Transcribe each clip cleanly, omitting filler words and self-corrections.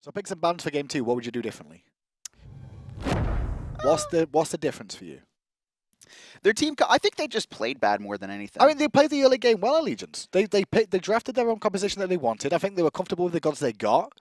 So pick some bans for game 2. What would you do differently? What's the difference for you? Their team, I think they just played bad more than anything. I mean, they played the early game well, Allegiance. They drafted their own composition that they wanted. I think they were comfortable with the gods they got.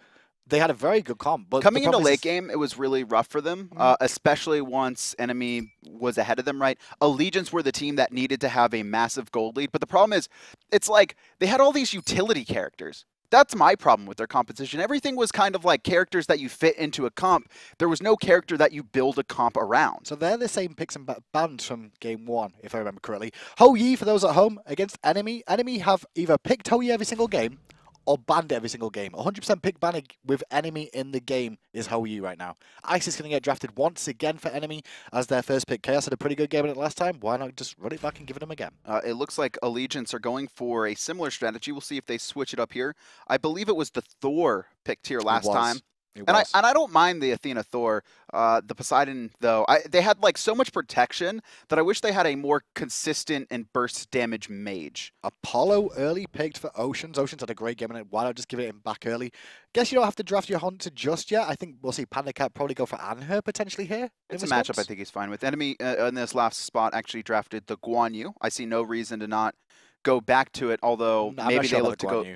They had a very good comp. But coming into late game, it was really rough for them, especially once enemy was ahead of them, right? Allegiance were the team that needed to have a massive gold lead. But the problem is, it's like they had all these utility characters. That's my problem with their composition. Everything was kind of like characters that you fit into a comp. There was no character that you build a comp around. So they're the same picks and bans from game 1, if I remember correctly. Ho-Yi, for those at home, against enemy. Enemy have either picked Ho-Yi every single game or banned it every single game. 100% pick banning with enemy in the game is Ho-Yi right now. Ice is going to get drafted once again for enemy as their first pick. Chaos had a pretty good game in it last time. Why not just run it back and give it them again? It looks like Allegiance are going for a similar strategy. We'll see if they switch it up here. I believe it was the Thor picked here last time. And I don't mind the Athena Thor. The Poseidon, though, they had like so much protection that I wish they had a more consistent and burst damage mage. Apollo early picked for Oceans. Oceans had a great game in it. Why not just give it him back early? Guess you don't have to draft your Hunter just yet. I think we'll see PandaCat probably go for Anher potentially here. It's a matchup I think he's fine with. Enemy in this last spot actually drafted the Guan Yu. I see no reason to not go back to it, although maybe they look to go...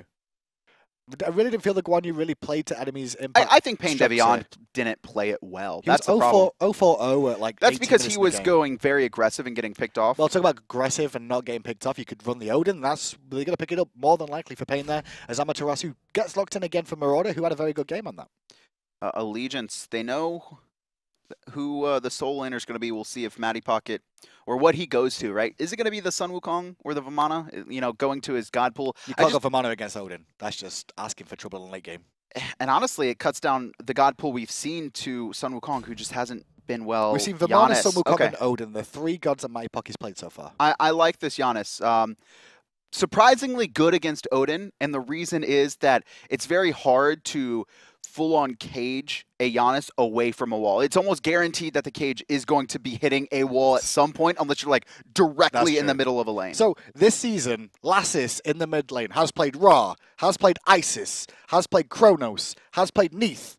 I really didn't feel the Guan Yu really played to enemies' impact. I think PainDeViande didn't play it well. That's the problem. 0-4-0 at like That's because he was going very aggressive and getting picked off. Well, talk about aggressive and not getting picked off. You could run the Odin. They're going to pick it up more than likely for Pain there. As Amaterasu gets locked in again for Marauder, who had a very good game on that. Allegiance, they know who the soul laner is going to be. We'll see if Mattypocket or what he goes to, right? Is it going to be the Sun Wukong or the Vamana, you know, going to his god pool? You can't go Vamana against Odin. That's just asking for trouble in late game. And honestly, it cuts down the god pool we've seen to Sun Wukong, who just hasn't been well. We've seen Vamana, Sun Wukong, and Odin, the 3 gods that Mattypocket's played so far. I like this Janus. Surprisingly good against Odin, and the reason is that it's very hard to full-on cage a Janus away from a wall. It's almost guaranteed that the cage is going to be hitting a wall at some point, unless you're like directly in the middle of a lane. So this season, Lassiz in the mid lane has played Ra, has played Isis, has played Kronos, has played Neith.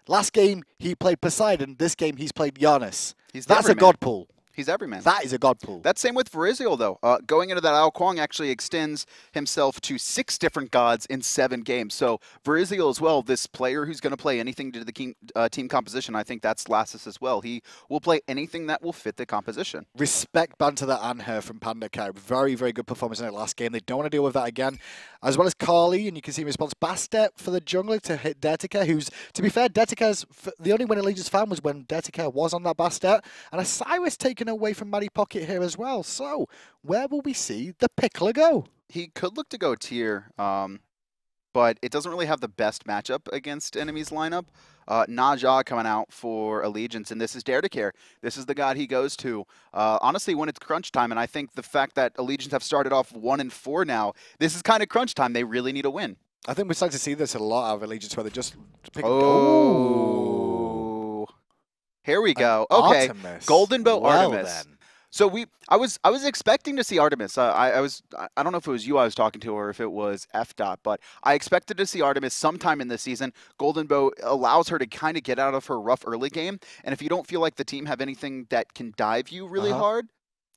Last game, he played Poseidon. This game, he's played Janus. That's a god pool. He's everyman. That is a god pool. That's same with Varizial, though. Going into that, Ao Kuang actually extends himself to 6 different gods in 7 games. So Varizial as well, this player who's going to play anything to the team composition, I think that's Lassiz as well. He will play anything that will fit the composition. Respect ban to that Anher from PandaCat. Very, very good performance in that last game. They don't want to deal with that again. As well as Carly, and you can see in response, Bastet for the jungler to hit DaretoCare, who's, to be fair, DaretoCare's, the only win Allegiance found was when DaretoCare was on that Bastet. And Osiris taken away from Mattypocket here as well. So, where will we see the Pickler go? He could look to go tier, but it doesn't really have the best matchup against enemies lineup. Naja coming out for Allegiance, and this is DaretoCare. This is the god he goes to. Honestly, when it's crunch time, and I think the fact that Allegiance have started off 1-4 now, this is kind of crunch time. They really need a win. I think we're starting to see this a lot out of Allegiance, where they're just picking... Oh. Here we go. Okay, Artemis. Golden Bow Artemis. Then. So I was expecting to see Artemis. I don't know if it was you I was talking to or if it was F-Dot, but I expected to see Artemis sometime in this season. Golden Bow allows her to kind of get out of her rough early game, and if you don't feel like the team have anything that can dive you really hard,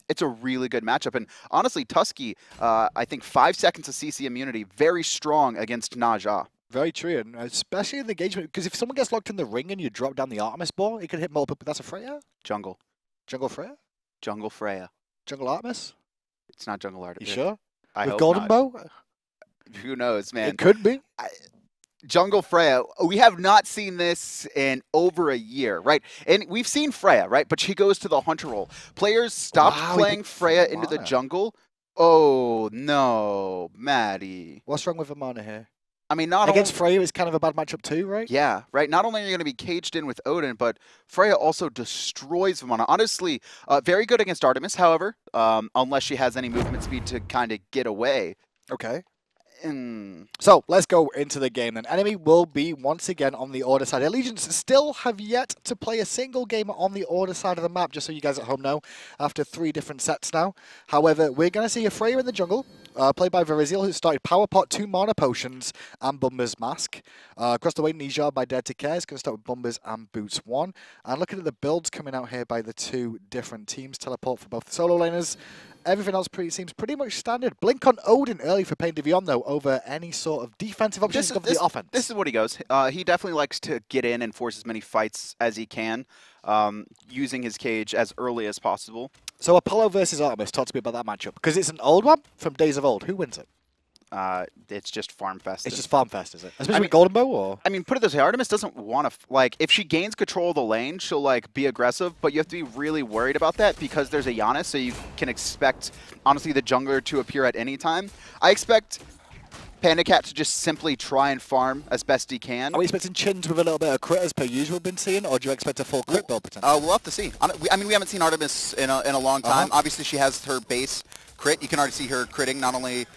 it's a really good matchup. And honestly, Tusky, I think 5 seconds of CC immunity, very strong against Naja. Very true, and especially in the engagement, because if someone gets locked in the ring and you drop down the Artemis ball, it can hit multiple. But that's a Freya? Jungle. Jungle Freya? Jungle Freya. Jungle Artemis? It's not Jungle Artemis. You sure? I With hope Golden not. Bow? Who knows, man? It could be. Jungle Freya, we have not seen this in over a year, right? And we've seen Freya, right? But she goes to the Hunter role. Players stopped playing Freya into the jungle. Oh, no, Maddie. What's wrong with Vamana here? I mean, not against Freya is kind of a bad matchup too, right? Yeah, right. Not only are you going to be caged in with Odin, but Freya also destroys Vamana. Honestly, very good against Artemis, however, unless she has any movement speed to kind of get away. Okay. So let's go into the game then. Enemy will be once again on the Order side. Allegiance still have yet to play a single game on the Order side of the map, just so you guys at home know, after 3 different sets now. However, we're going to see a Freya in the jungle, played by Varizial, who started Power Pot, 2 Mana Potions, and Bumba's Mask. Across the way, Nijar by DaretoCare is going to start with Bumba's and Boots 1. And looking at the builds coming out here by the 2 different teams, Teleport for both the solo laners. Everything else seems pretty much standard. Blink on Odin early for PainDeViande, though, over any sort of defensive options to cover the offense. This is what he goes. He definitely likes to get in and force as many fights as he can, using his cage as early as possible. So Apollo versus Artemis, talk to me about that matchup. Because it's an old one from days of old. Who wins it? It's just farm fest. It's just farm fest, is it? Especially with Golden Bow, or? I mean, put it this way, Artemis doesn't want to, like, if she gains control of the lane, she'll, like, be aggressive, but you have to be really worried about that because there's a Janus, so you can expect, honestly, the jungler to appear at any time. I expect PandaCat to just simply try and farm as best he can. Are we expecting Chins with a little bit of crit as per usual been seeing, or do you expect a full crit build potentially? We'll have to see. I mean, we haven't seen Artemis in a long time. Obviously, she has her base crit. You can already see her critting, not only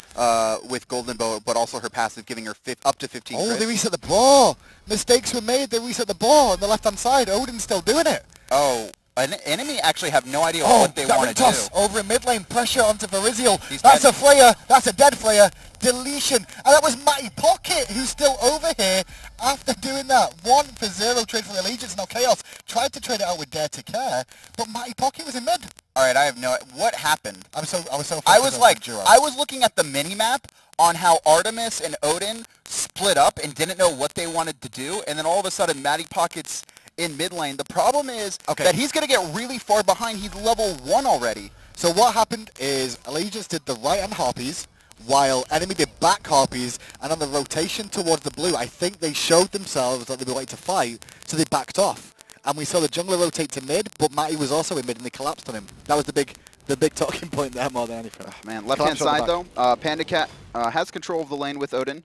with Golden Bow, but also her passive giving her up to 15 crits. They reset the ball. Mistakes were made. They reset the ball on the left-hand side. Odin's still doing it. Oh, an enemy actually have no idea what they want to do. Over in mid lane, pressure onto Varizial. That's a Freya. That's a dead Freya. Deletion. And that was Mattypocket, who's still over here after doing that 1-for-0 trade for the Allegiance. Now Khaos tried to trade it out with DaretoCare, but Mattypocket was in mid. All right, I have no. What happened? I was looking at the mini map on how Artemis and Odin split up and didn't know what they wanted to do, and then all of a sudden Mattypocket's in mid lane. The problem is that he's going to get really far behind. He's level 1 already. So what happened is Allegiance did the right-hand Harpies, while enemy did back Harpies, and on the rotation towards the blue, I think they showed themselves that they were ready to fight, so they backed off. And we saw the jungler rotate to mid, but Matty was also in mid, and they collapsed on him. That was the big talking point there more than anything. Man, left-hand side, though, PandaCat has control of the lane with Odin.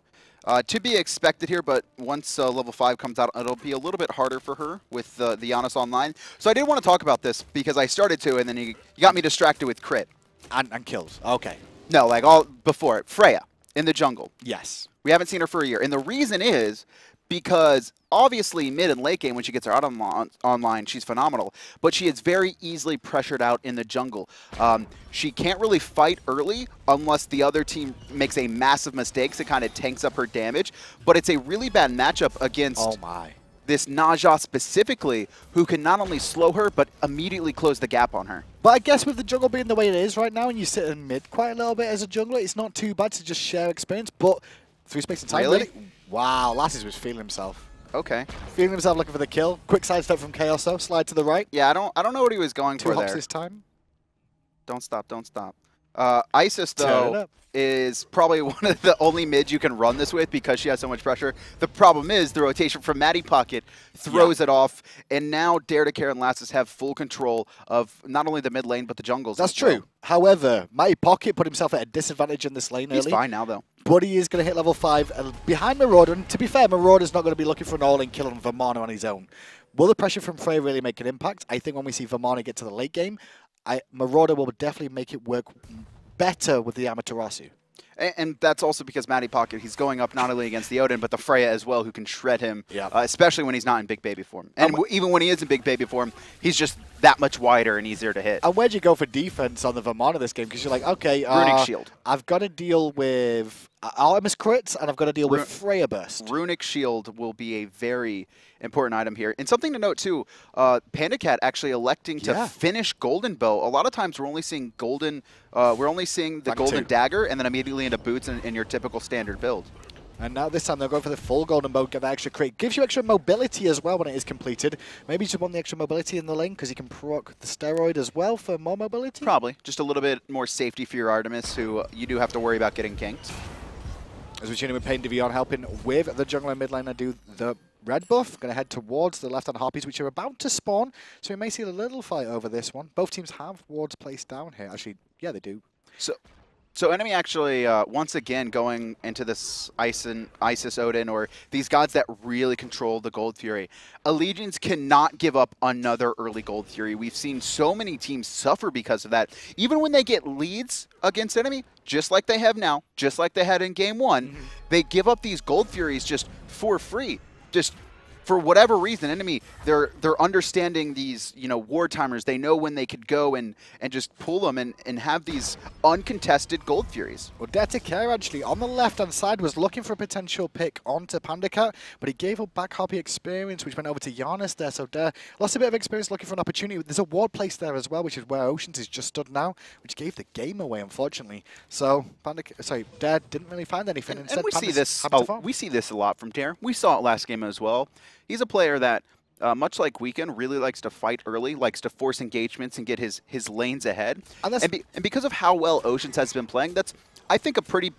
To be expected here, but once level 5 comes out, it'll be a little bit harder for her with the Janus online. So I did want to talk about this because I started to, and then you got me distracted with crit. And kills. Okay. No, like all before it. Freya in the jungle. Yes. We haven't seen her for a year. And the reason is because obviously mid and late game when she gets her out online, she's phenomenal. But she is very easily pressured out in the jungle. She can't really fight early unless the other team makes a massive mistake, so it kind of tanks up her damage. But it's a really bad matchup against this Naja specifically, who can not only slow her, but immediately close the gap on her. But I guess with the jungle being the way it is right now, and you sit in mid quite a little bit as a jungler, it's not too bad to just share experience. But through space and time, really? Wow, Lassiz was feeling himself. Okay. Feeling himself, looking for the kill. Quick sidestep from Khaos, though. Slide to the right. Yeah, I don't know what he was going for there. 2 hops this time. Don't stop, don't stop. Isis, though, is probably one of the only mids you can run this with because she has so much pressure. The problem is the rotation from Mattypocket throws it off, and now DaretoCare and Lassiz have full control of not only the mid lane, but the jungles. That's true. However, Mattypocket put himself at a disadvantage in this lane early. He's fine now, though. But he is going to hit level 5 behind Marauder. And to be fair, Marauder's not going to be looking for an all-in kill on Vamana on his own. Will the pressure from Freya really make an impact? I think when we see Vamana get to the late game, Marauder will definitely make it work better with the Amaterasu. And that's also because Mattypocket, he's going up not only against the Odin, but the Freya as well, who can shred him, especially when he's not in big baby form. And even when he is in big baby form, he's just that much wider and easier to hit. And where'd you go for defense on the Vamana this game? Because you're like, okay, Runic Shield. I've got to deal with Artemis crits, and I've got to deal with Freya burst. Runic Shield will be a very important item here. And something to note, too, PandaCat actually electing to finish Golden Bow. A lot of times we're only seeing Golden, we're only seeing the Golden Dagger, and then immediately into Boots in your typical standard build. And now this time they'll go for the full Golden Bow, get that extra crit. Gives you extra mobility as well when it is completed. Maybe you just want the extra mobility in the lane because you can proc the steroid as well for more mobility? Probably. Just a little bit more safety for your Artemis, who you do have to worry about getting kinked. As we tune in with PainDeViande helping with the jungler mid laner do the red buff. Going to head towards the left-hand Harpies, which are about to spawn. So we may see a little fight over this one. Both teams have wards placed down here. Actually, yeah, they do. So enemy actually, once again, going into this Isis Odin, or these gods that really control the Gold Fury. Allegiance cannot give up another early Gold Fury. We've seen so many teams suffer because of that. Even when they get leads against enemy, just like they have now, just like they had in Game 1, they give up these Gold Furies just for free. Just for whatever reason, enemy, they're understanding these, you know, war timers. They know when they could go and just pull them and have these uncontested Gold Furies. Well, DaretoCare actually on the left-hand side was looking for a potential pick onto PandaCat, but he gave up back copy experience, which went over to Janus there. So Dar lost a bit of experience looking for an opportunity. There's a ward place there as well, which is where Oceans is just stood now, which gave the game away, unfortunately. So Dar didn't really find anything. And we see this. We see this a lot from Dar. We saw it last game as well. He's a player that, much like Weekend, really likes to fight early, likes to force engagements and get his lanes ahead. And because of how well Oceans has been playing, that's, I think, a pretty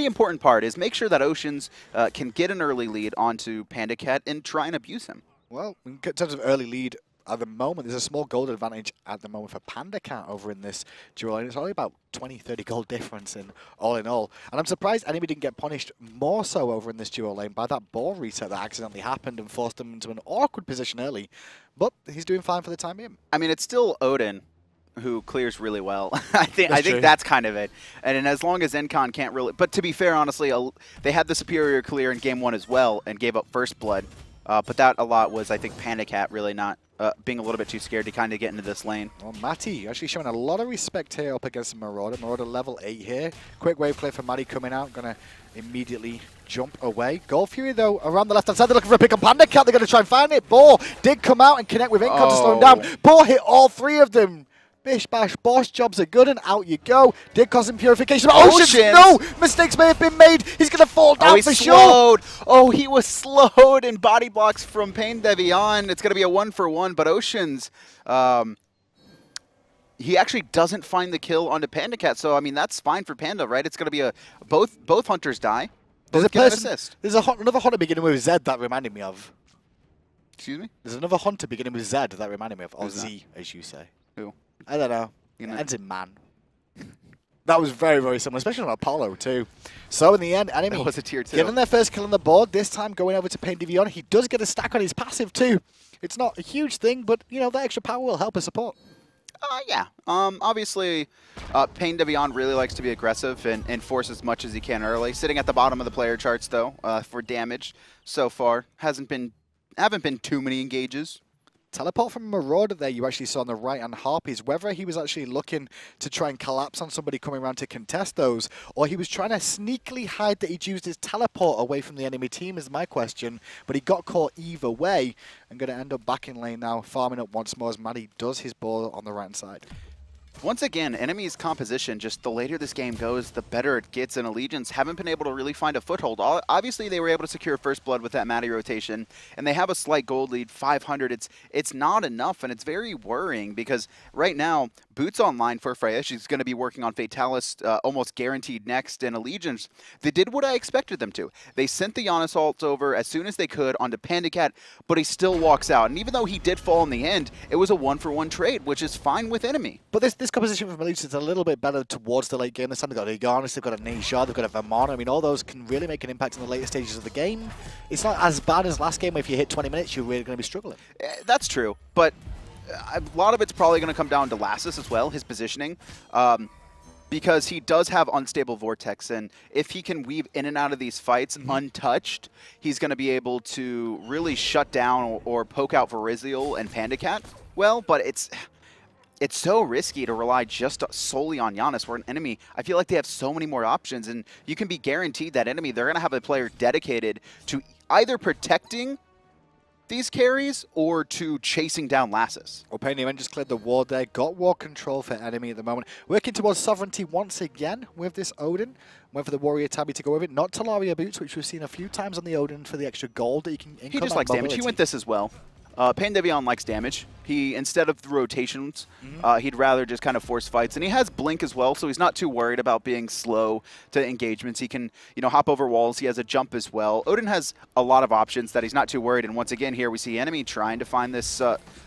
important part is make sure that Oceans can get an early lead onto PandaCat and try and abuse him. Well, in terms of early lead, at the moment, there's a small gold advantage at the moment for PandaCat over in this duel, and it's only about 20-30 gold difference in all. And I'm surprised enemy didn't get punished more so over in this duel lane by that ball reset that accidentally happened and forced him into an awkward position early. But he's doing fine for the time being. I mean, it's still Odin who clears really well. I think that's kind of it. And as long as Incon can't really... But to be fair, honestly, they had the superior clear in Game 1 as well and gave up first blood. But that a lot was, I think, PandaCat really not... being a little bit too scared to kind of get into this lane. Well, Matty actually showing a lot of respect here up against Marauder. Marauder level 8 here. Quick wave clear for Matty coming out. Going to immediately jump away. Gold Fury, though, around the left-hand side. They're looking for a pick on PandaCat. They're going to try and find it. Boar did come out and connect with Incon to slow him down. Boar hit all three of them. Bish, bash, boss, jobs are good, and out you go. Did cause him purification. Oceans! No! Mistakes may have been made. He's going to fall down for sure. Oh, he was slowed in body blocks from PainDeViande. It's going to be a 1-for-1, but Oceans, he actually doesn't find the kill onto PandaCat, so, I mean, that's fine for Panda, right? It's going to be a... Both hunters die. There's another hunter beginning with Z that reminded me of. Excuse me? There's another hunter beginning with Z that reminded me of. Or Z, as you say. Who? I don't know. It ends in man. That was very, very similar, especially on Apollo, too. So, in the end, enemy that was a tier 2. Getting their first kill on the board, this time going over to PainDeViande. He does get a stack on his passive, too. It's not a huge thing, but, you know, that extra power will help his support. Yeah. Obviously, PainDeViande really likes to be aggressive and force as much as he can early. Sitting at the bottom of the player charts, though, for damage so far. Haven't been too many engages. Teleport from Marauder there you actually saw on the right-hand Harpies. Whether he was actually looking to try and collapse on somebody coming around to contest those, or he was trying to sneakily hide that he'd used his teleport away from the enemy team is my question. But he got caught either way and going to end up back in lane now, farming up once more as Matty does his ball on the right-hand side. Once again, enemy's composition, just the later this game goes, the better it gets, and Allegiance haven't been able to really find a foothold. Obviously, they were able to secure first blood with that Matty rotation, and they have a slight gold lead, 500. It's not enough, and it's very worrying, because right now, Boots online for Freya. She's going to be working on Fatalis, almost guaranteed next, and Allegiance, they did what I expected them to. They sent the Janus ult over as soon as they could onto PandaCat, but he still walks out, and even though he did fall in the end, it was a 1-for-1 trade, which is fine with enemy. But this composition from Allegiance is a little bit better towards the late game. This time they've got a Janus, they've got a Meier, they've got a Vamana. I mean, all those can really make an impact in the later stages of the game. It's not as bad as last game where if you hit 20 minutes, you're really going to be struggling. That's true, but a lot of it's probably going to come down to Lassiz as well, his positioning. Because he does have unstable Vortex, and if he can weave in and out of these fights untouched, he's going to be able to really shut down or poke out Varizial and PandaCat well, but it's so risky to rely just solely on Janus, where an enemy, I feel like they have so many more options, and you can be guaranteed that enemy, they're going to have a player dedicated to either protecting these carries or to chasing down Lassiz. Well, PainDeViande just cleared the ward there, got ward control for enemy at the moment. Working towards sovereignty once again with this Odin. Went for the warrior tabby to go with it, not Talaria boots, which we've seen a few times on the Odin for the extra gold that you can income. He just likes damage. He went this as well. PainDeViande likes damage. He, instead of the rotations, he'd rather just kind of force fights. And he has Blink as well, so he's not too worried about being slow to engagements. He can, you know, hop over walls. He has a jump as well. Odin has a lot of options that he's not too worried. And once again, here we see enemy trying to find this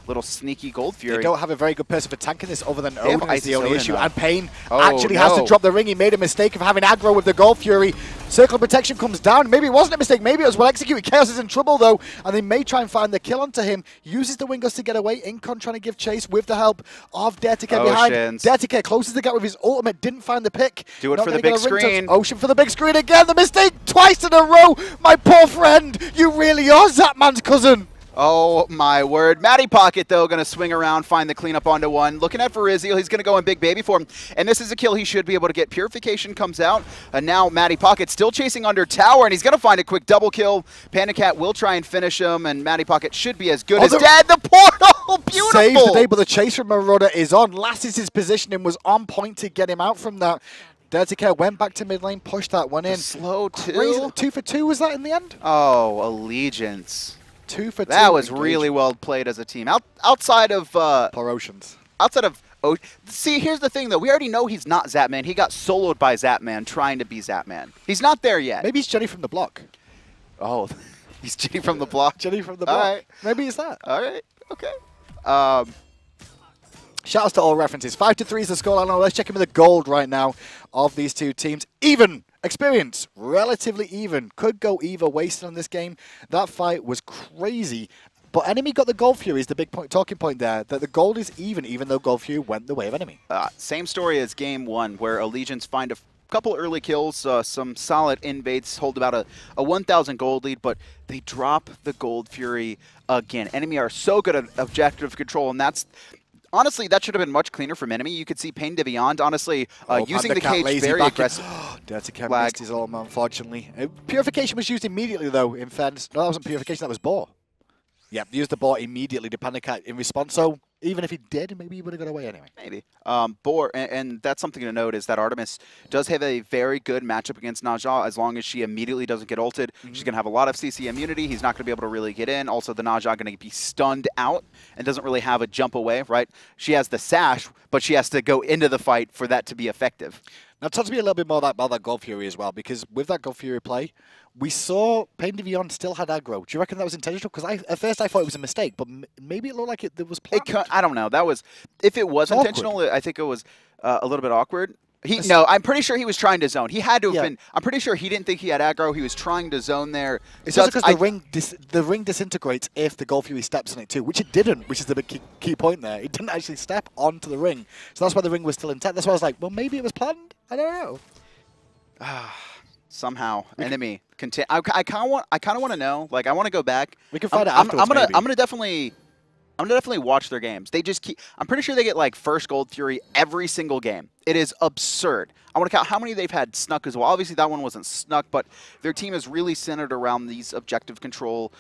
little sneaky Gold Fury. They don't have a very good person for tanking this other than Odin is the only issue. And Pain actually has to drop the ring. He made a mistake of having aggro with the Gold Fury. Circle of Protection comes down. Maybe it wasn't a mistake. Maybe it was well executed. Khaos is in trouble, though, and they may try and find the kill onto him. Uses the Wingers to get away. Incon trying to give chase with the help of DaretoCare behind. DaretoCare closes the gap with his ultimate. Didn't find the pick. Do it for the big screen. Ocean for the big screen again. The mistake twice in a row. My poor friend. You really are Zapman's cousin. Oh, my word. Mattypocket, though, going to swing around, find the cleanup onto one. Looking at Varizial, he's going to go in big baby for him. And this is a kill he should be able to get. Purification comes out. And now Mattypocket still chasing under tower, and he's going to find a quick double kill. PandaCat will try and finish him, and Mattypocket should be as good as dead. The portal! Beautiful! Saves the day, but the chase from Marauder is on. Lassiz' positioning was on point to get him out from that. DaretoCare went back to mid lane, pushed that one in. Slow, too. Crazy. 2 for 2 was that in the end? Oh, Allegiance. 2 for 2. That was really well played as a team. Outside of Poor Oceans. Outside of see, here's the thing though. We already know he's not Zapman. He got soloed by Zapman trying to be Zapman. He's not there yet. Maybe he's Jenny from the block. Oh, he's Jenny from the block. Jenny from the block. All right. Maybe it's that. All right. Okay. Shout outs to all references. 5-3 is the scoreline. Now let's check in with the gold right now of these two teams. Even. Experience, relatively even. Could go either wasted on this game. That fight was crazy. But Enemy got the Gold Fury is the big talking point there. That the gold is even though Gold Fury went the way of Enemy. Same story as game 1, where Allegiance find a couple early kills, some solid inbaits, hold about a 1,000 gold lead, but they drop the Gold Fury again. Enemy are so good at objective control, and that's... Honestly, that should have been much cleaner from Enemy. You could see PainDeViande, honestly, using the cage very aggressive. DaretoCare missed his ultimate, unfortunately. Purification was used immediately, though, in fairness. No, that wasn't Purification, that was Boar. Yep, used the Boar immediately to PandaCat in response. So even if he did, maybe he would have got away anyway. Maybe. Boar, and that's something to note, is that Artemis does have a very good matchup against Naja as long as she immediately doesn't get ulted. She's going to have a lot of CC immunity. He's not going to be able to really get in. Also, the Naja going to be stunned out and doesn't really have a jump away, right? She has the sash, but she has to go into the fight for that to be effective. Now, talk to me a little bit more about that Gold Fury as well, because with that Gold Fury play, we saw PainDeViande still had aggro. Do you reckon that was intentional? Because at first I thought it was a mistake, but maybe it looked like it was planned. I don't know. That was, if it was intentional, I think it was a little bit awkward. No, I'm pretty sure he was trying to zone. He had to have been. I'm pretty sure he didn't think he had aggro. He was trying to zone there. It's just because the ring disintegrates if the Gold Fury steps on it too, which it didn't, which is the big key point there. It didn't actually step onto the ring. So that's why the ring was still intact. That's why I was like, well, maybe it was planned. I don't know. Somehow, Enemy. I kind of want to know. Like, I want to go back. We can find out afterwards. I'm gonna definitely watch their games. They just keep. I'm pretty sure they get like first Gold Fury every single game. It is absurd. I want to count how many they've had snuck as well. Obviously, that one wasn't snuck, but their team is really centered around these objective control,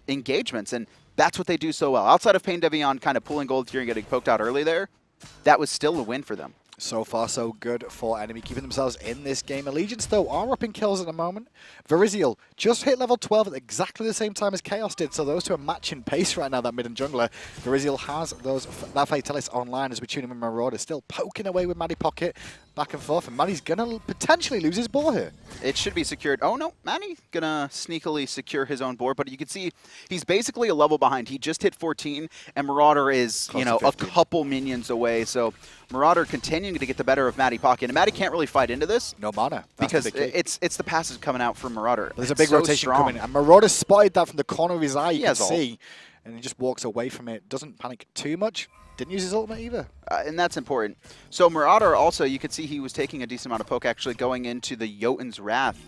engagements, and that's what they do so well. Outside of PainDeViande kind of pulling Gold Fury and getting poked out early there, that was still a win for them. So far, so good for Enemy, keeping themselves in this game. Allegiance, though, are up in kills at the moment. Varizial just hit level 12 at exactly the same time as Khaos did, so those two are matching pace right now, that mid and jungler. Varizial has that Fatalis online as we tune him in Marauder, still poking away with Mattypocket, back and forth, and Manny's going to potentially lose his board here. It should be secured. Oh, no, Manny going to sneakily secure his own board, but you can see he's basically a level behind. He just hit 14, and Marauder is, a couple minions away, so Marauder continuing to get the better of Mattypocket, and Matty can't really fight into this. No mana. Because it's the passes coming out from Marauder. There's a big rotation coming, and Marauder spotted that from the corner of his eye, you can see, and he just walks away from it. Doesn't panic too much. Didn't use his ultimate either. And that's important. So Marauder also, you could see he was taking a decent amount of poke, actually going into the Jotun's Wrath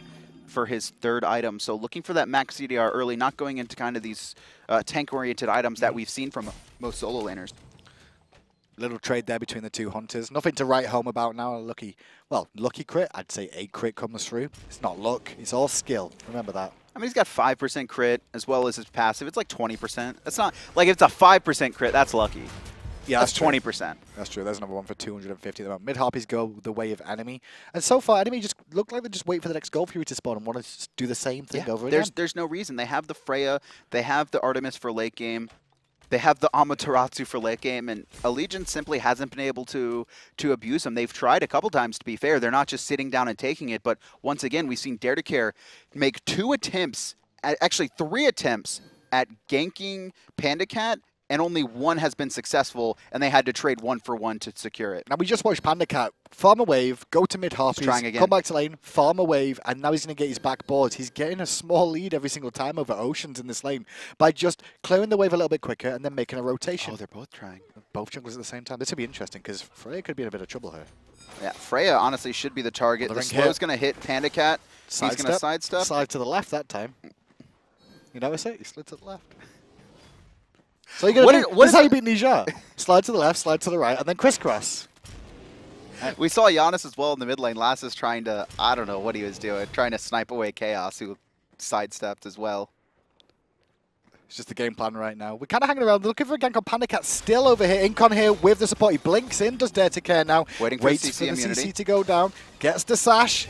for his third item. So looking for that max CDR early, not going into kind of these tank-oriented items that we've seen from most solo laners. Little trade there between the two hunters. Nothing to write home about now. Lucky crit. I'd say a crit comes through. It's not luck. It's all skill. Remember that. I mean, he's got 5% crit as well as his passive. It's like 20%. That's not, like, if it's a 5% crit, that's lucky. Yeah, that's 20%. That's true. There's another one for 250 at the moment. Mid-harpies go the way of Enemy. And so far, Enemy just look like they're just waiting for the next Gold Fury to spawn and want to do the same thing over again. There's no reason. They have the Freya. They have the Artemis for late game. They have the Amaterasu for late game, and Allegiance simply hasn't been able to abuse them. They've tried a couple times, to be fair. They're not just sitting down and taking it, but once again, we've seen DaretoCare make 2 attempts, actually 3 attempts at ganking PandaCat and only one has been successful, and they had to trade 1-for-1 to secure it. Now, we just watched PandaCat farm a wave, go to mid-harpies, come back to lane, farm a wave, and now he's going to get his back boards. He's getting a small lead every single time over Oceans in this lane by just clearing the wave a little bit quicker and then making a rotation. Oh, they're both trying. Both junglers at the same time. This would be interesting because Freya could be in a bit of trouble here. Yeah, Freya honestly should be the target. The slow's going to hit PandaCat. He's going to sidestep. Slide to the left that time. You notice it? He slid to the left. So you're going to this is how you beat Nija. Slide to the left, slide to the right, and then crisscross. We saw Janus as well in the mid lane. Lassiz trying to, I don't know what he was doing, trying to snipe away Khaos, who sidestepped as well. It's just the game plan right now. We're kind of hanging around, looking for a gank on PandaCat still over here. Incon here with the support. He blinks in, does DaretoCare now. Waits for the CC to go down. Gets the sash.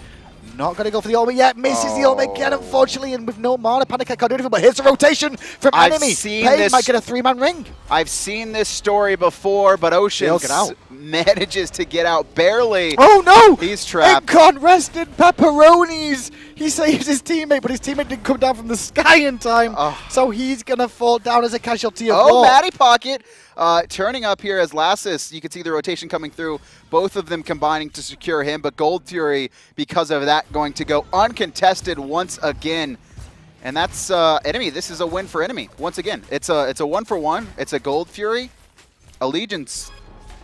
Not going to go for the ultimate yet. Misses the ultimate again, unfortunately, and with no mana, PandaCat can't do anything, but here's the rotation from enemy. Pain might get a 3-man ring. I've seen this story before, but Oceans manages to get out barely. Oh no! He's trapped. Incon rested pepperonis. He saves his teammate, but his teammate didn't come down from the sky in time. So he's going to fall down as a casualty of war. Mattypocket turning up here as Lassiz. You can see the rotation coming through. Both of them combining to secure him, but Gold Fury, because of that, going to go uncontested once again. And that's enemy. This is a win for enemy once again. It's a 1-for-1. It's a Gold Fury. Allegiance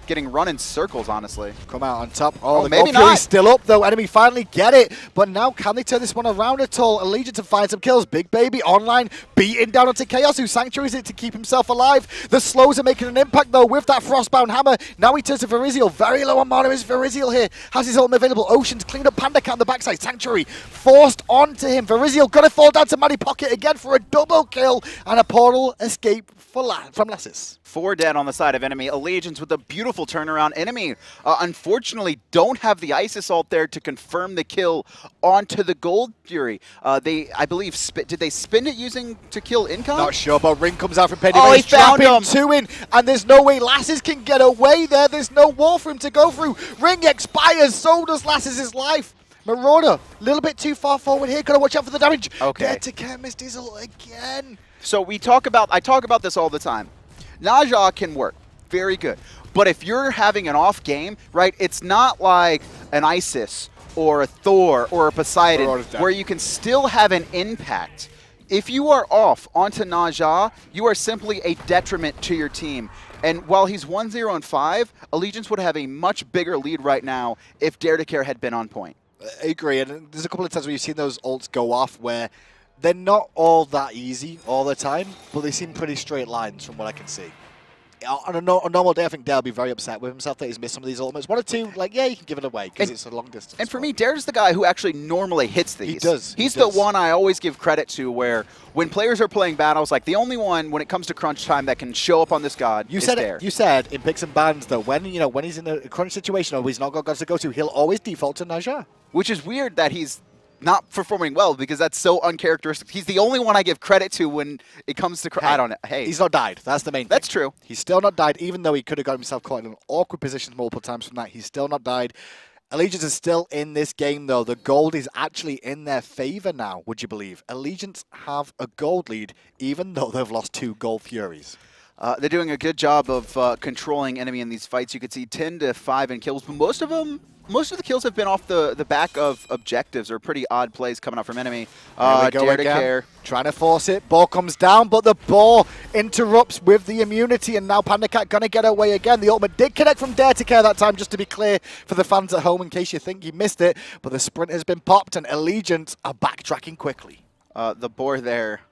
getting run in circles, honestly. Come out on top. Oh, the maybe Gold Fury's still up, though. Enemy finally get it. But now, can they turn this one around at all? Allegiance to find some kills. Big Baby online, beating down onto Khaos, who sanctuaries it to keep himself alive. The slows are making an impact, though, with that Frostbound Hammer. Now he turns to Varizial. Very low on mana is Varizial here. Has his ultimate available. Oceans cleaned up PandaCat on the backside. Sanctuary forced onto him. Varizial gonna fall down to Mattypocket again for a double kill. And a portal escape from Lassiz. 4 dead on the side of enemy. Allegiance with a beautiful turnaround. Enemy, unfortunately, don't have the Ice Assault there to confirm the kill onto the Gold Fury. They, I believe, did they spin it using to kill Incon? Not sure, but Ring comes out from PainDeViande. Oh, he found him! 2 in, and there's no way Lassiz can get away there. There's no wall for him to go through. Ring expires, so does Lassiz's life. Marauder, a little bit too far forward here. Gotta watch out for the damage. Okay. DaretoCare missed his ult again. So I talk about this all the time. Naja can work, very good. But if you're having an off game, right, it's not like an Isis or a Thor or a Poseidon where you can still have an impact. If you are off onto Naja, you are simply a detriment to your team. And while he's 1-0-5, Allegiance would have a much bigger lead right now if DaretoCare had been on point. I agree, and there's a couple of times where you've seen those ults go off where they're not all that easy all the time, but they seem pretty straight lines from what I can see. On a normal day, I think Dale will be very upset with himself that he's missed some of these ultimates. 1 or 2, like, yeah, you can give it away because it's a long distance. And for me, Dare's the guy who actually normally hits these. He does. He's the one I always give credit to where when players are playing battles, like the only one when it comes to crunch time that can show up on this god is Dare. You said in picks and bans, though, when he's in a crunch situation or he's not got gods to go to, he'll always default to Naja. Which is weird that he's not performing well because that's so uncharacteristic. He's the only one I give credit to when it comes to I don't know. Hey, he's not died. That's the main thing. That's true. He's still not died, even though he could have got himself caught in an awkward position multiple times from that. He's still not died. Allegiance is still in this game, though. The gold is actually in their favor now, would you believe? Allegiance have a gold lead, even though they've lost 2 Gold Furies. They're doing a good job of controlling enemy in these fights. You could see 10 to 5 in kills, but most of the kills have been off the back of objectives or pretty odd plays coming out from enemy. DaretoCare trying to force it. Ball comes down, but the ball interrupts with the immunity, and now PandaCat gonna get away again. The ultimate did connect from DaretoCare that time, just to be clear for the fans at home in case you think you missed it. But the sprint has been popped, and Allegiance are backtracking quickly. The boar there,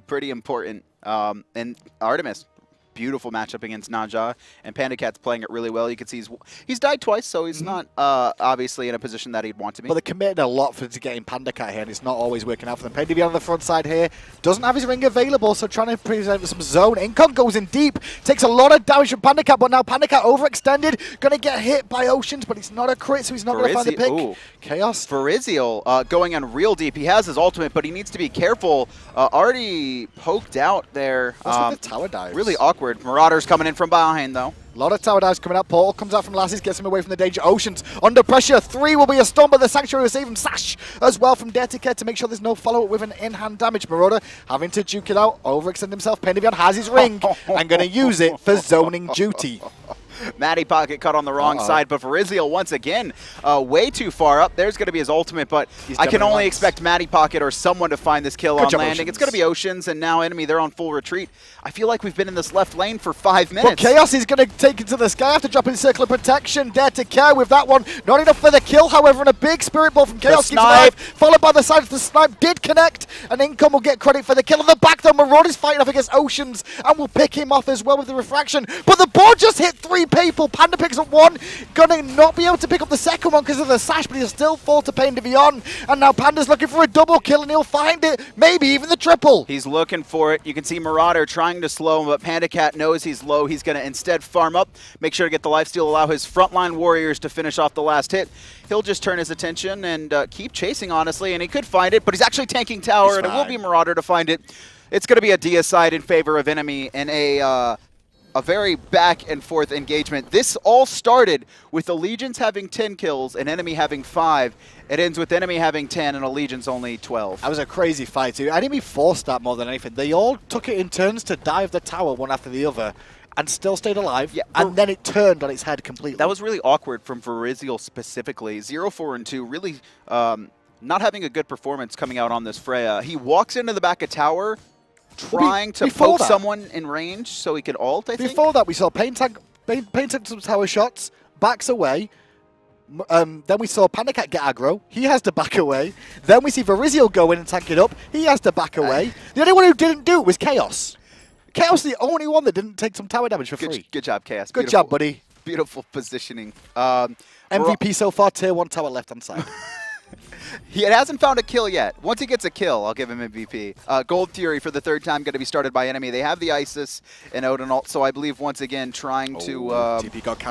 pretty important. And Artemis. Beautiful matchup against Naja, and PandaCat's playing it really well. You can see he's died twice, so he's not obviously in a position that he'd want to be. But they're committed a lot to getting PandaCat here, and it's not always working out for them. PainDeViande on the front side here doesn't have his ring available, so trying to present some zone. Incon goes in deep, takes a lot of damage from PandaCat, but now PandaCat overextended, going to get hit by Oceans, but it's not a crit, so he's not going to find the pick. Ooh. Khaos. Varizial going in real deep. He has his ultimate, but he needs to be careful. Already poked out there. What's with the tower dives? Really awkward. awkward. Marauder's coming in from behind, though. A lot of tower dives coming out. Portal comes out from Lassiz, gets him away from the danger. Oceans under pressure. 3 will be a stun, but the Sanctuary will save him. Sash as well from DaretoCare to make sure there's no follow-up with an in-hand damage. Marauder having to juke it out, overextend himself. PainDeViande has his ring and going to use it for zoning duty. Mattypocket cut on the wrong side, but Varizial once again way too far up. There's going to be his ultimate, but I can only expect Mattypocket or someone to find this kill on landing. It's going to be Oceans, and now enemy, they're on full retreat. I feel like we've been in this left lane for 5 minutes. But Khaos is going to take it to the sky after dropping Circle of Protection. DaretoCare with that one. Not enough for the kill, however, and a big Spirit Ball from Khaos. Followed by the side of the snipe. Did connect, and Incon will get credit for the kill. On the back, though, Marauder's fighting off against Oceans, and will pick him off as well with the refraction. But the board just hit 3 people. Panda picks up 1. Gonna not be able to pick up the second one because of the sash, but he'll still fall to PainDeViande. And now Panda's looking for a double kill, and he'll find it. Maybe even the triple. He's looking for it. You can see Marauder trying to slow him, but PandaCat knows he's low. He's going to instead farm up, make sure to get the lifesteal, allow his frontline warriors to finish off the last hit. He'll just turn his attention and keep chasing, honestly, and he could find it, but he's actually tanking tower, and it will be Marauder to find it. It's going to be a deicide in favor of enemy in a very back and forth engagement. This all started with Allegiance having 10 kills and enemy having 5. It ends with enemy having 10 and Allegiance only 12. That was a crazy fight too. Enemy forced that more than anything. They all took it in turns to dive the tower one after the other and still stayed alive, and then it turned on its head completely. That was really awkward from Varizial specifically. 0, 4, and 2 really not having a good performance coming out on this Freya. He walks into the back of tower trying to poke someone in range so he could ult, I think. Before that, we saw Pain tank some tower shots, backs away. Then we saw PandaCat get aggro. He has to back away. Then we see Varizial go in and tank it up. He has to back away. The only one who didn't do it was Khaos. Khaos is the only one that didn't take some tower damage for free. Good job, Khaos. Good job, buddy. Beautiful positioning. MVP so far, tier 1 tower left-hand side. He hasn't found a kill yet. Once he gets a kill, I'll give him MVP. Gold Fury for the 3rd time going to be started by enemy. They have the Isis and Odin ult, so I believe once again trying to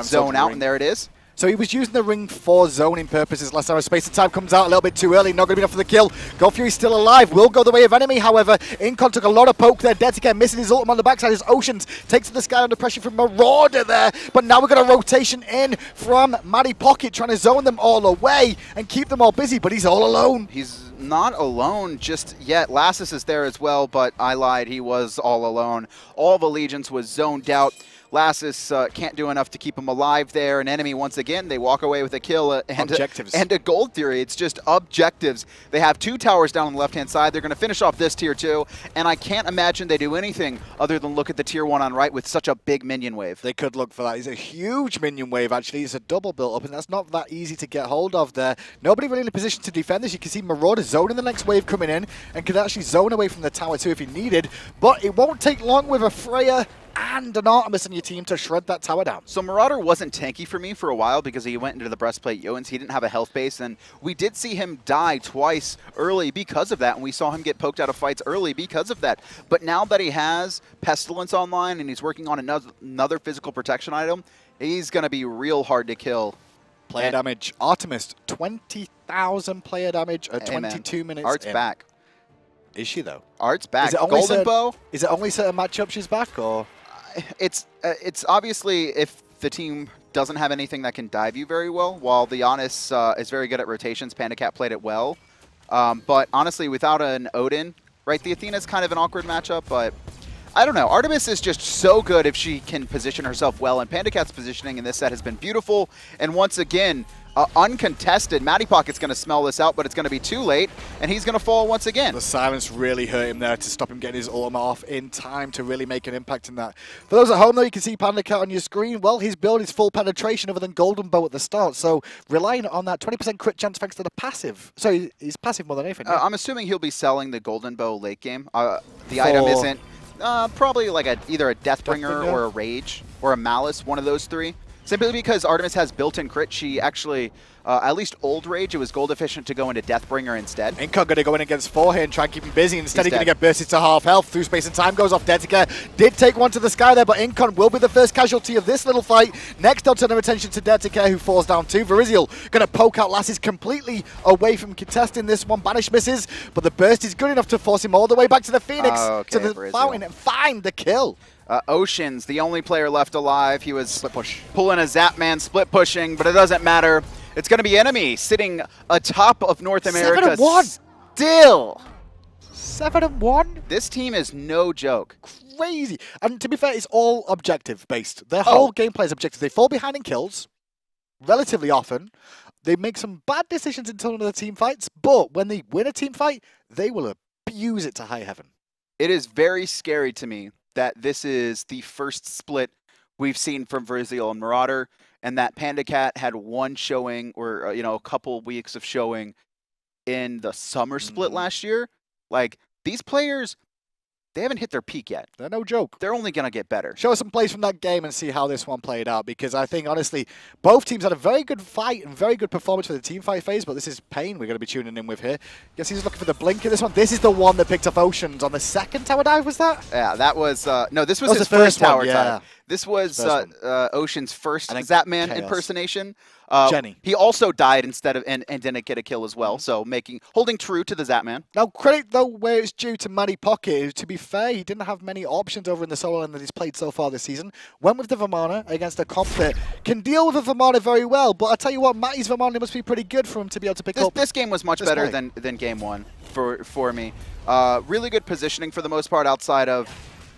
zone out, and there it is. So he was using the ring for zoning purposes last time. Space and time comes out a little bit too early. Not going to be enough for the kill. Gold Fury's still alive. Will go the way of enemy, however. Incon took a lot of poke there. DaretoCare missing his ultimate on the backside. His Oceans takes to the sky under pressure from Marauder there. But now we've got a rotation in from Mattypocket, trying to zone them all away and keep them all busy. But he's all alone. He's not alone just yet. Lassiz is there as well, but I lied. He was all alone. All of Allegiance was zoned out. Lassiz can't do enough to keep him alive there. And enemy, once again, they walk away with a kill and a Gold Fury. It's just objectives. They have 2 towers down on the left-hand side. They're going to finish off this tier 2. And I can't imagine they do anything other than look at the tier 1 on right with such a big minion wave. They could look for that. It's a huge minion wave, actually. It's a double build-up, and that's not that easy to get hold of there. Nobody really in a position to defend this. You can see Marauder zoning the next wave coming in and could actually zone away from the tower too if he needed. But it won't take long with a Freya and an Artemis on your team to shred that tower down. So Marauder wasn't tanky for me for a while because he went into the breastplate Yoans. He didn't have a health base, and we did see him die twice early because of that, and we saw him get poked out of fights early because of that. But now that he has Pestilence online and he's working on another physical protection item, he's going to be real hard to kill. Player damage. Artemis, 20,000 player damage at 22 minutes. Art's back. Is she, though? Art's back. Golden Bow. Is it only certain matchups she's back, or...? It's obviously if the team doesn't have anything that can dive you very well, while the Janus is very good at rotations. PandaCat played it well. But honestly, without an Odin, right, the Athena's kind of an awkward matchup, but I don't know. Artemis is just so good if she can position herself well, and PandaCat's positioning in this set has been beautiful. And once again, uncontested. Mattypocket's going to smell this out, but it's going to be too late, and he's going to fall once again. The silence really hurt him there to stop him getting his ultimate off in time to really make an impact in that. For those at home, though, you can see PandaCat on your screen. Well, his build is full penetration other than Golden Bow at the start, so relying on that 20% crit chance thanks to the passive. So he's passive more than anything. I'm assuming he'll be selling the Golden Bow late game. The item isn't probably like either a Deathbringer or a Rage or a Malice, one of those 3. Simply because Artemis has built-in crit, she actually at least old Rage, it was gold efficient to go into Deathbringer instead. Incon going to go in against 4 here and try and keep him busy. Instead, he's going to dead. get bursted to half health. Through space and time goes off. DaretoCare did take one to the sky there, but Incon will be the first casualty of this little fight. Next, I'll turn our attention to DaretoCare, who falls down too. Varizial going to poke out Lassiz completely away from contesting this one. Banish misses, but the burst is good enough to force him all the way back to the Phoenix, to the Varizial. fountain, and find the kill. Ocean's the only player left alive. He was pulling a Zapman, split pushing, but it doesn't matter. It's going to be Enemy sitting atop of North America. 7-1. Still. 7-1? This team is no joke. Crazy. And to be fair, it's all objective based. Their whole gameplay is objective. They fall behind in kills relatively often. They make some bad decisions in some of the team fights, but when they win a team fight, they will abuse it to high heaven. It is very scary to me that this is the first split we've seen from Varizial and Marauder, and that PandaCat had one showing, or a couple weeks of showing in the summer split last year. Like, these players, they haven't hit their peak yet. They're no joke. They're only going to get better. Show us some plays from that game and see how this one played out, because I think, honestly, both teams had a very good fight and very good performance for the team fight phase, but this is Pain we're going to be tuning in with here. Guess he's looking for the blink in this one. This is the one that picked up Oceans on the second tower dive, was that? Yeah, that was, no, this was his the first tower one, dive. This was Ocean's first Zapman impersonation. Jenny. He also died instead of and didn't get a kill as well, so holding true to the Zapman. Now, credit, though, where it's due to Mattypocket. To be fair, he didn't have many options over in the solo lane that he's played so far this season. Went with the Vamana against a comp that can deal with the Vamana very well, but I tell you what, Matty's Vamana must be pretty good for him to be able to pick up. This game was much better than game one for me. Really good positioning for the most part outside of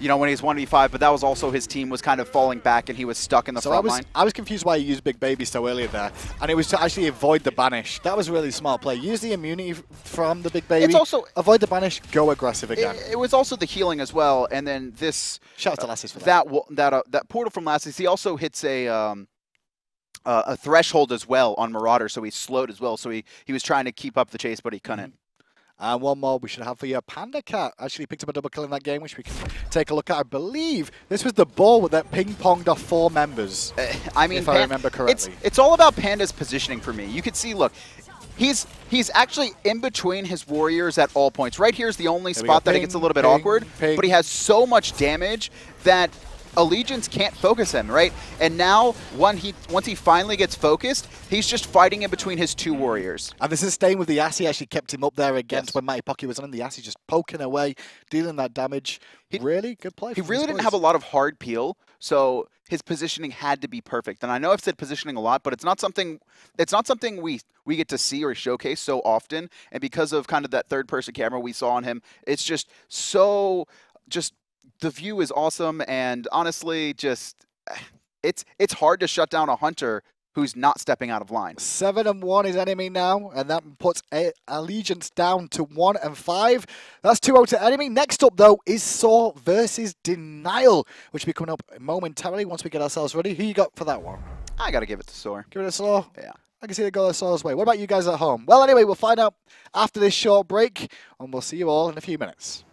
when he's 1v5, but that was also his team was kind of falling back and he was stuck in the front line. I was confused why he used Big Baby so early there, and it was to actually avoid the banish. That was a really smart play. Use the immunity from the Big Baby. It's also avoid the banish, go aggressive again. It was also the healing as well, and then this. Shout out to Lassiz for that. That portal from Lassiz. He also hits a threshold as well on Marauder, so he slowed as well. So he was trying to keep up the chase, but he couldn't. And one more we should have for you. PandaCat actually picked up a double kill in that game, which we can take a look at. I believe this was the ball that ping-ponged off 4 members, I mean, if I remember correctly. It's all about Panda's positioning for me. You can see, look, he's actually in between his warriors at all points. Right here is the only spot that it gets a little bit awkward, but he has so much damage that Allegiance can't focus him, right? And now, once he finally gets focused, he's just fighting in between his 2 warriors. And this is staying with the Assi, actually kept him up there against when Mattypocket was on the Assi, just poking away, dealing that damage. Really good play. He really didn't have a lot of hard peel, so his positioning had to be perfect. And I know I've said positioning a lot, but it's not something we get to see or showcase so often. And because of kind of that third-person camera we saw on him, it's just so the view is awesome, and honestly, it's hard to shut down a hunter who's not stepping out of line. 7-1 is Enemy now, and that puts Allegiance down to 1-5. That's 2-0 to Enemy. Next up, though, is Saw versus Denial, which will be coming up momentarily once we get ourselves ready. Who you got for that one? I got to give it to Saw. Give it to Saw? Yeah. I can see it go Saw's way. What about you guys at home? Well, anyway, we'll find out after this short break, and we'll see you all in a few minutes.